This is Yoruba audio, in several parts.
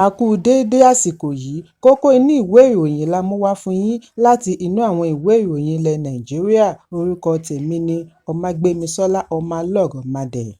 A kú déédé àsìkò yìí, kókó inú ìwé ìròyìn la mú wá fún yín láti inú àwọn ìwé ìròyìn ilẹ̀ Nàìjíríà. Orúkọ tèmi ni Ọmágbémisọ́lá Ọmọlọ́rọ̀mọdẹ̀.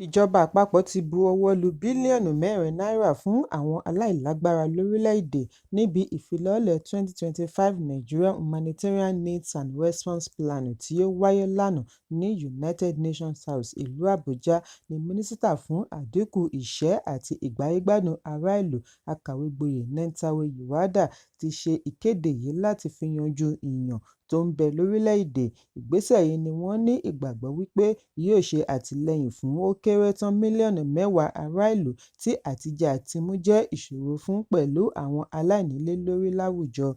Ìjọba àpapọ̀ ti bu ọwọ́ lu bílíọ̀nù 4 náírà fún àwọn aláìlágbára lórílẹ̀-èdè níbi ìfilọ́lẹ̀ 2025 Nigerian Humanitarian Needs and Response Plan tí ó wáyé lánàá ní United Nations House, ìlú Àbújá, ní Mínísítà fún Àdínkù Ìṣẹ́ àti Ìgbáyégbádùn Ará Ìlú Akàwégboyè Nentawe Yewada ti ṣe ìkéde yìí láti fi yanjú ìyàn tó ń bẹ lórílẹ̀-èdè. Ìgbésẹ̀ yìí ni wọ́n ní ìgbàgbọ́ wípé yóò ṣe àtìlẹ́yìn fún ó kéré tán mílíọ̀nù 10 ará ìlú tí àtijẹ àtimú jẹ́ ìṣòro fún pẹ̀lú àwọn aláìnílélórí láwùjọ.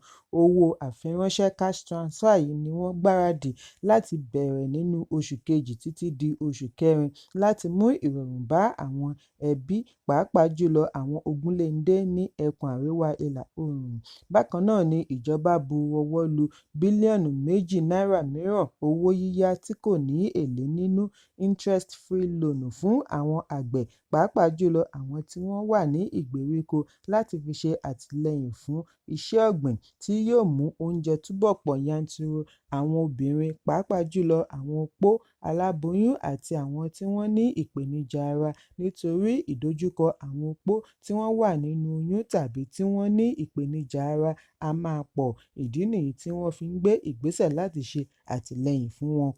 Owó àfiránṣẹ́ cash transfer yìí ni wọ́n gbáradì láti bẹ̀rẹ̀ nínú oṣù kejì títí di oṣù kẹrin láti mú ìrọ̀rùn bá àwọn ẹbí, pàápàá jùlọ àwọn ogunléndé ní ẹkùn àríwá ìlà oòrùn. Bákan náà ni ìjọba bu ọwọ́ lu bílíọ̀nù 2 náírà mìíràn owó yíyá tí kò ní èlé nínú interest-free loan fún àwọn àgbẹ̀, pàápàá jùlọ àwọn tí wọ́n wà ní ìgbèríko láti fi ṣe àtìlẹ́yìn fún iṣẹ́ ọ̀gbìn tí yóò mú oúnjẹ túbọ̀ pọ̀ yanturu. Àwọn obìnrin, pàápàá jùlọ àwọn opó, aláboyún àti àwọn tí wọ́n ní ìpèníjà ara nítorí ìdojúkọ àwọn opó tí wọ́n wà nínú oyún tàbí tí wọ́n ní ìpèníjà ara a máa pọ̀. Ìdí nìyí tí wọ́n fi ń gbé ìgbésẹ̀ láti ṣe àtìlẹ́yìn fún wọn.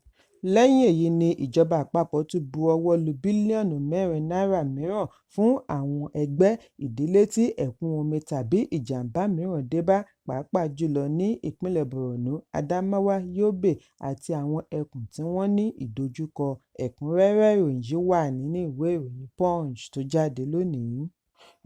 Lẹ́yìn èyí ni ìjọba àpapọ̀ tún bu ọwọ́ lu bílíọ̀nù 4 náírà mìíràn fún àwọn ẹgbẹ́ ìdílé tí ẹ̀kún omi tàbí ìjàmbá mìíràn dé bá, pàápàá jùlọ ní ìpínlẹ̀ Borno, Adamawa, Yobe àti àwọn ẹkùn tí wọ́n ní ìdojúkọ. Ẹ̀kúnrẹ́rẹ́ ìròyìn yìí wà nínú ìwé ìròyìn Punch tó jáde lónìí.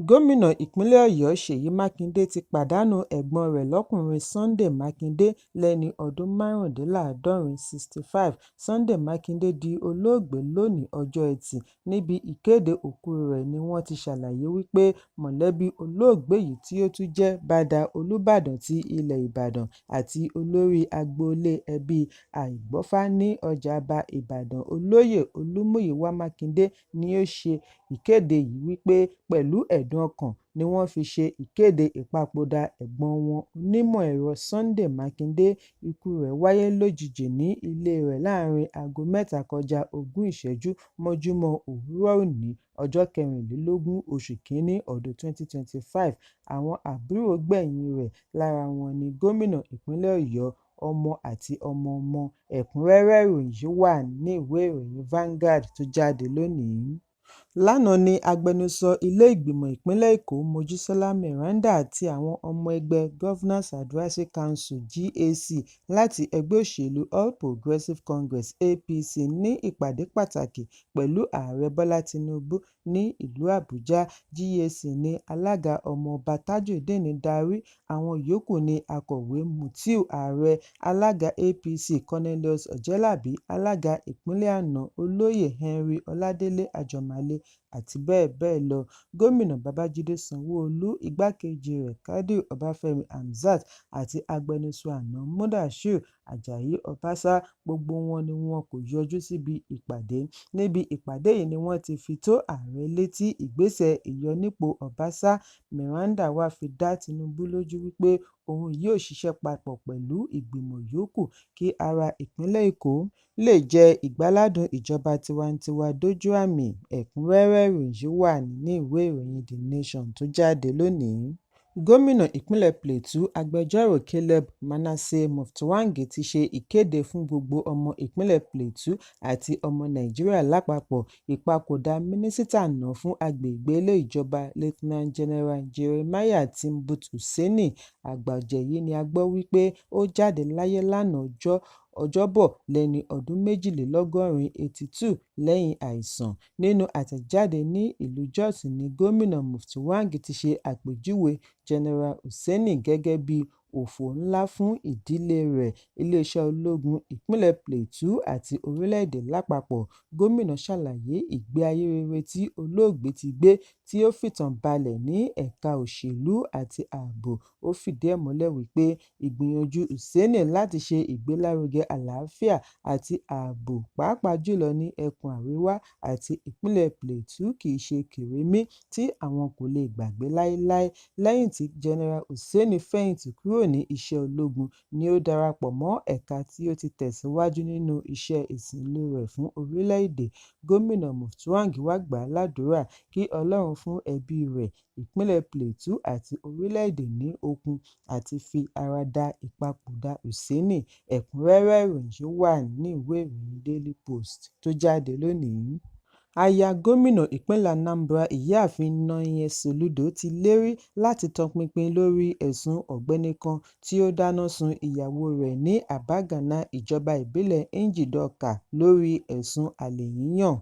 Gómìnà ìpínlẹ̀ Ọ̀yọ́ Ṣèyí Mákindé ti pàdánù ẹ̀gbọ́n rẹ̀ lọ́kùnrin Sunday Mákindé lẹ́ni ọdún 65. 65. Sunday Mákindé di olóògbé lónìí ọjọ́ Ẹtì. Níbi ìkéde òkú rẹ̀ ni wọ́n ti ṣàlàyé wípé mọ̀lẹ́bí olóògbé yìí tí ó tún jẹ́ Bàdà Olúbàdàn ti ilẹ̀ Ìbàdàn àti olórí agboolé ẹbí Àìgbọ́fá ní Ọjà'ba Ìbàdàn Olóyè Olúmúyìwá Mákindé ni ó ṣe ìkéde yìí wípé pẹ̀lú ẹ̀dùn ọkàn ni wọ́n fi ṣe ìkéde ìpapòdà ẹ̀gbọ́n wọn onímọ̀ ẹ̀rọ Sunday Mákindé. Ikú rẹ̀ wáyé lójijì ní ilé rẹ̀ láàrin aago 3:20 mọ́júmọ́ òwúrọ̀ òní, ọjọ́ 24 oṣù kínní ọdún 2025. Àwọn àbúrò gbẹ̀yìn rẹ̀, lára wọn ni gómìnà ìpínlẹ̀ Ọ̀yọ́, ọmọ àti ọmọ-ọmọ. Ẹ̀kúnrẹ́rẹ́ ìròyìn yìí wà ní ìwé ìròyìn Vanguard tó jáde lónìí. Lánàá ni agbẹnusọ ilé ìgbìmọ̀ ìpínlẹ̀ Èkó Mojísọ́lá Meranda àti àwọn ọmọ ẹgbẹ́ Governors Advisory Council (GAC) láti ẹgbẹ́ òṣèlú All Progressives Congress (APC) ní ìpàdé pàtàkì pẹ̀lú Ààrẹ Bọ́lá Tinubu ní ìlú Àbújá. GAC ní alága Ọmọọba Tajudeen darí, àwọn yòókù ní akọ̀wé Mutiu Ààrẹ, alága APC Cornelius Ọ̀jẹ́làbí, alága ìpínlẹ̀ àná Olóyè Henry Ọládélé Àjọmálé àti bẹ́ẹ̀ bẹ́ẹ̀ lọ. Gómìnà Babájídé Sanwó-Olú, igbákejì rẹ̀ Kadir Ọbáfẹ́mi Hamzat àti agbẹnusọ àná Mudashiru Ajayi Obasa, gbogbo wọn ni wọn kò yọjú síbi ìpàdé. Níbi ìpàdé yìí ni wọ́n ti fi tó ààrẹ létí ìgbésẹ̀ ìyọnípò Obasa. Meranda wá fi dá Tinubu lójú wípé òun yóò ṣiṣẹ́ papọ̀ pẹ̀lú ìgbìmọ̀ yòókù kí ará ìpínlẹ̀ Èkó lè jẹ ìgbáládùn ìjọba tiwantiwa dójú àmì. Ẹ̀kúnrẹ́rẹ́ ìròyìn yìí wà nínú ìwé ìròyìn The Nation tó jáde lónìí. Gómìnà ìpínlẹ̀ Plateau agbẹjọ́rò Caleb Manasseh Mutfwang ti ṣe ìkéde fún gbogbo ọmọ ìpínlẹ̀ Plateau àti ọmọ Nàìjíríà lápapọ̀ ìpapòdà mínísítà àná fún agbègbè ilé ìjọba Lieutenant General Jeremiah Timbut Hussaini. Àgbà ọ̀jẹ̀ yìí ni a gbọ́ wípé ó jáde láyé lánàá Ọjọ́bọ̀ lẹ́ni ọdún 82 lẹ́yìn àìsàn. Nínú àtẹ̀jáde ní ìlú Jos ni gómìnà Mutfwang ti ṣe àpèjúwe General Hussaini gẹ́gẹ́ bí òfò ńlá fún ìdílé rẹ̀, iléeṣẹ́ ológun ìpínlẹ̀ Plateau àti orílẹ̀-èdè lápapọ̀. Gómìnà ṣàlàyé ìgbé ayé rere tí olóògbé ti gbé tí ó fìtàn balẹ̀ ní ẹ̀ka òṣèlú àti ààbò. Ó fìdí ẹ̀ múlẹ̀ wípé ìgbìyànjú Hussaini láti ṣe ìgbélárugẹ àlàáfíà àti ààbò pàápàá jùlọ ní ẹkùn àríwá àti ìpínlẹ̀ Plateau kìí ṣe kèremí tí àwọn kò lè gbàgbé láéláé. Lẹ́yìn tí General Hussaini fẹ̀yìntì kúrò ní iṣẹ́ ológun ni ó darapọ̀ mọ́ ẹ̀ka tí ó ti tẹ̀síwájú nínú iṣẹ́ ìsìnlú rẹ̀ fún orílẹ̀-èdè. Gómìnà Mutfwang wá gbà á ládùúrà kí Ọlọ́run fún ẹbí rẹ̀, ìpínlẹ̀ Plateau àti orílẹ̀-èdè ní okun àti fi ara da ìpapòdà Hussaini. Ẹ̀kúnrẹ́rẹ́ ìròyìn wà ní ìwé ìròyìn Daily Post tó jáde lónìí. Aya gómìnà ìpínlẹ̀ Anambra ìyáàfin Nonye Soludo ti lérí láti tọpinpin lórí ẹ̀sùn ọ̀gbẹ́ni kan tí ó dáná sun ìyàwó rẹ̀ ní Abagana ìjọba ìbílẹ̀ Njideka lórí ẹ̀sùn àlè yíyàn.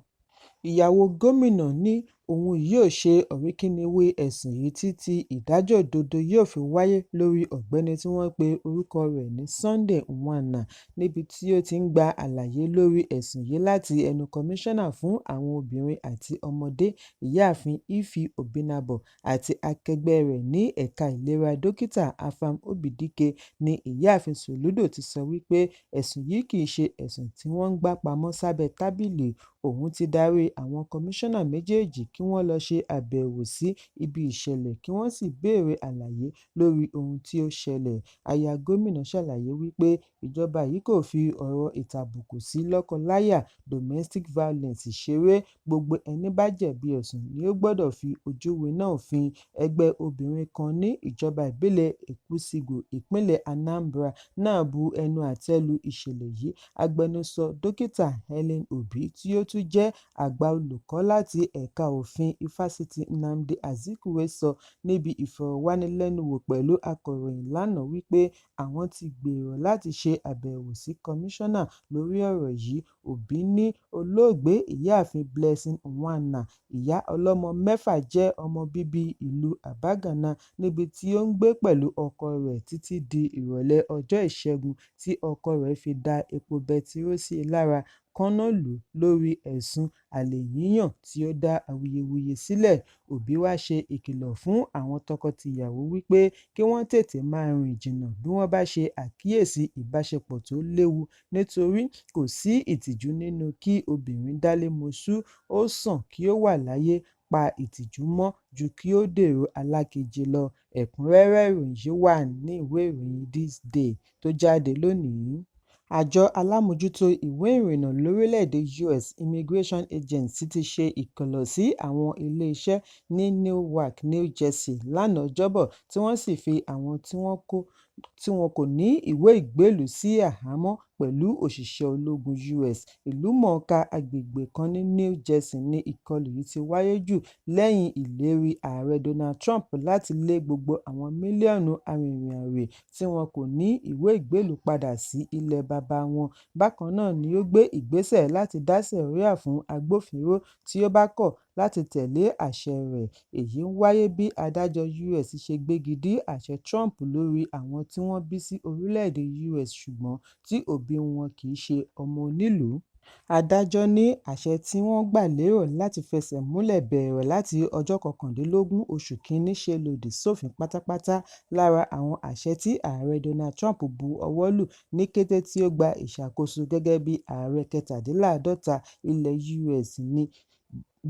Ìyàwó gómìnà ní òun yóò ṣe ọ̀rínkinnínwí ẹ̀sùn yìí títí ìdájọ́ òdodo yóò fi wáyé lórí ọ̀gbẹ́ni tí wọ́n pe orúkọ rẹ̀ ní Sunday Nwanna, níbi tí ó ti ń gba àlàyé lórí ẹ̀sùn yìí láti ẹnu kọmíṣánná fún àwọn obìnrin àti ọmọdé ìyáàfin Ify Obinabo àti akẹgbẹ́ rẹ̀ ní ẹ̀ka ìlera dókítà Afam Obidike, ni ìyáàfin Soludo ti sọ wípé ẹ̀sùn yìí kìí ṣe ẹ̀sùn tí wọ́n ń gbá pamọ́ sábẹ́ tábìlì. Òun ti darí àwọn kọmíṣánná méjèèjì kí wọ́n lọ ṣe àbẹ̀wò sí ibi ìṣẹ̀lẹ̀ kí wọ́n sì béèrè àlàyé lórí ohun tí ó ṣẹlẹ̀. Aya gómìnà ṣàlàyé wípé ìjọba yìí kò fi ọ̀rọ̀ ìtàbùkù sí lọ́kọ-láyà domestic violence ṣeré. Gbogbo ẹni bá jẹ̀bi ẹ̀sùn ni ó gbọ́dọ̀ fi ojú winá òfin. Ẹgbẹ́ obìnrin kan ní ìjọba ìbílẹ̀ Ekwusigo ìpínlẹ̀ Anambra náà bu ẹnu àtẹ́ lu ìṣẹ̀lẹ̀ yìí. Agbẹnusọ dókítà Helen Obi tí ó tún jẹ́ àgbà olùkọ́ láti ẹ̀ka òfin Ifásitì Nnamdi Azikiwe sọ níbi ìfọ̀rọ̀wánilẹ́nuwò pẹ̀lú akọ̀ròyìn lánàá wípé àwọn ti gbèrò láti ṣe àbẹ̀wò sí kọmíṣánná lórí ọ̀rọ̀ yìí. Obi ní olóògbé ìyáàfin Blessing Nwanna, ìyá ọlọ́mọ mẹ́fà, jẹ́ ọmọ bíbí ìlú Abagana níbi tí ó ń gbé pẹ̀lú ọkọ rẹ̀ títí di ìrọ̀lẹ́ ọjọ́ Ìṣẹ́gun tí ọkọ rẹ̀ fi da epo bẹtiró sí i lára kánná lù ú lórí ẹ̀sùn àlè yíyàn tí ó dá awuyewuye sílẹ̀. Obi wá ṣe ìkìlọ̀ fún àwọn tọkọ-tìyàwó wípé kí wọ́n tètè máa rìn jìnnà bí wọ́n bá ṣe àkíyèsí ìbáṣepọ̀ tó léwu, nítorí kò sí ìtìjú nínú kí obìnrin dálé moṣú. Ó sàn kí ó wà láyé pa ìtìjú mọ́ ju kí ó dèrò alákeje lọ. Ẹ̀kúnrẹ́rẹ́ ìròyìn wà ní ìwé ìròyìn This Day tó jáde lónìí. Àjọ alámòjútó ìwé ìrìnnà lórílẹ̀-èdè US Immigration Agency ti ṣe ìkìlọ̀ sí àwọn ilé-iṣẹ́ ní Newark, New Jersey lánàá Ọjọ́bọ̀ tí wọ́n sì fi àwọn tí wọn kò ní ìwé ìgbélùú sí àhámọ́ pẹ̀lú òṣìṣẹ́ ológun US. Ìlúmọ̀ọ́ká agbègbè kan ní New Jersey ní ìkọlù yìí ti wáyé jù lẹ́yìn ìlérí Ààrẹ Donald Trump láti lé gbogbo àwọn mílíọ̀nù arìnrìn-àrè tí wọn kò ní ìwé ìgbélùú padà sí ilẹ̀ baba wọn. Bákan náà ni ó gbé ìgbésẹ̀ láti dá sẹ̀ríà fún agbófinró tí ó bá kọ̀ láti tẹ̀lé àṣẹ rẹ̀. Èyí ń wáyé bí adájọ́ US ṣe gbégi dí àṣẹ Trump lórí àwọn tí wọ́n bí sí orílẹ̀-èdè US ṣùgbọ́n tí òbí wọn kìí ṣe ọmọ onílùú. Adájọ́ ní àṣẹ tí wọ́n gbà lérò láti fẹsẹ̀ múlẹ̀ bẹ̀rẹ̀ láti ọjọ́ 21 oṣù Kínní ṣe lòdì sófin pátápátá. Lára àwọn àṣẹ tí Ààrẹ Donald Trump bu ọwọ́ lù ní kété tí ó gba ìṣàkóso gẹ́gẹ́ bí ààrẹ 47 ilẹ̀ US ní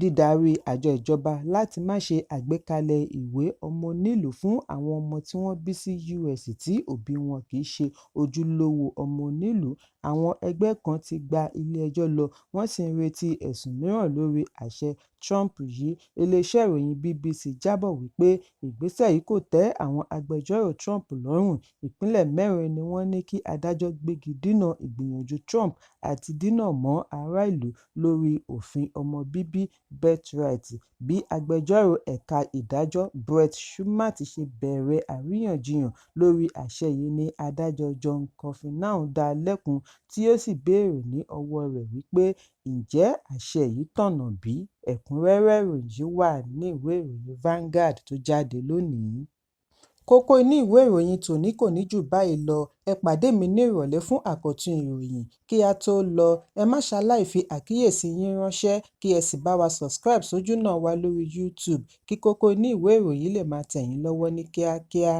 dídarí àjọ ìjọba láti má ṣe àgbékalẹ̀ ìwé ọmọ onílùú fún àwọn ọmọ tí wọ́n bí sí US tí òbí wọn kìí ṣe ojúlówó ọmọ onílùú. Àwọn ẹgbẹ́ kan ti gba ilé-ẹjọ́ lọ, wọ́n sì ń retí ẹ̀sùn mìíràn lórí àṣẹ Trump yìí. Iléeṣẹ́ ìròyìn BBC jábọ̀ wípé ìgbésẹ̀ yìí kò tẹ́ àwọn agbẹjọ́rò Trump lọ́rùn. Ìpínlẹ̀ 4 ni wọ́n ní kí adájọ́ gbégi dínà ìgbìyànjú Trump àti dínà mọ́ ará ìlú lórí òfin ọmọ bíbí birthright. Bí agbẹjọ́rò ẹ̀ka ìdájọ́ Brett Schumer ti ṣe bẹ̀rẹ̀ àríyànjiyàn lórí àṣẹ yìí ni adájọ́ John Kavanaugh dá lẹ́kun tí ó sì béèrè ní ọwọ́ rẹ̀ wípé ǹjẹ́ àṣẹ yìí tọ̀nà bí? Ẹ̀kúnrẹ́rẹ́ ìròyìn wà ní ìwé ìròyìn Vanguard tó jáde lónìí. Kókó inú ìwé ìròyìn tòní kò ní jù báyìí lọ. Ẹ pàdé mi ní ìrọ̀lẹ́ fún àkọ́tún ìròyìn. Kí a tó lọ, ẹ má ṣaláì fi àkíyèsí yín ránṣẹ́ kí ẹ sì bá wa subscribe sójúnà wa lórí YouTube kí kókó inú ìwé ìròyìn lè máa tẹ̀ yín lọ́wọ́ ní kíákíá.